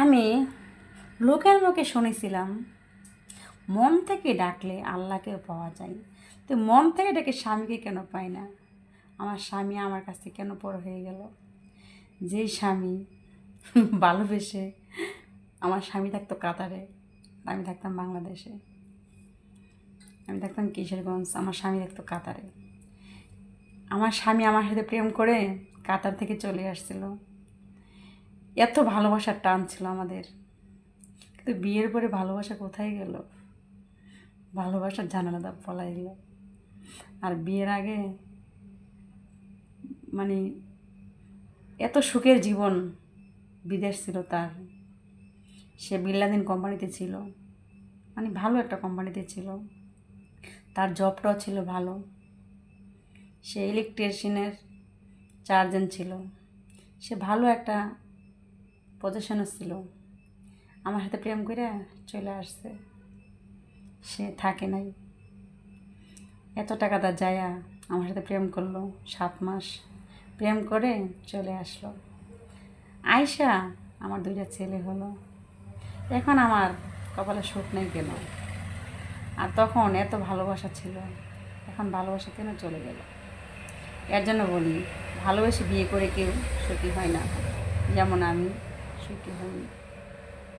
আমি লোকের মুখে শুনেছিলাম মন থেকে ডাকলে আল্লাহকে পাওয়া যায়। তো মন থেকে ডেকে স্বামীকে কেন পাই না? আমার স্বামী আমার কাছ থেকে কেন পর হয়ে গেল? যেই স্বামী ভালোবেসে, আমার স্বামী থাকতো কাতারে, আমি থাকতাম বাংলাদেশে, আমি থাকতাম কিশোরগঞ্জ, আমার স্বামী থাকতো কাতারে। আমার স্বামী আমার সাথে প্রেম করে কাতার থেকে চলে আসছিল। এত ভালোবাসার টান ছিল আমাদের, কিন্তু বিয়ের পরে ভালোবাসা কোথায় গেল? ভালোবাসার জানালাটা পলাই গেল। আর বিয়ের আগে মানে এত সুখের জীবন, বিদেশ ছিল তার, সে বিল্লাদিন কোম্পানিতে ছিল, মানে ভালো একটা কোম্পানিতে ছিল, তার জবটাও ছিল ভালো, সে ইলেকট্রিশিয়ানের চার্জেন ছিল, সে ভালো একটা পজিশনে ছিল। আমার সাথে প্রেম করে চলে আসছে, সে থাকে নাই। এত টাকা তার যায়া আমার সাথে প্রেম করলো, 7 মাস প্রেম করে চলে আসলো। আয়শা আমার 2টা ছেলে হলো। এখন আমার কপালে সুখ নেই কেন? আর তখন এত ভালোবাসা ছিল, এখন ভালোবাসা কেন চলে গেল? এর জন্য বলি, ভালোবেসে বিয়ে করে কেউ সুখী হয় না, যেমন আমি সুখী হইনি।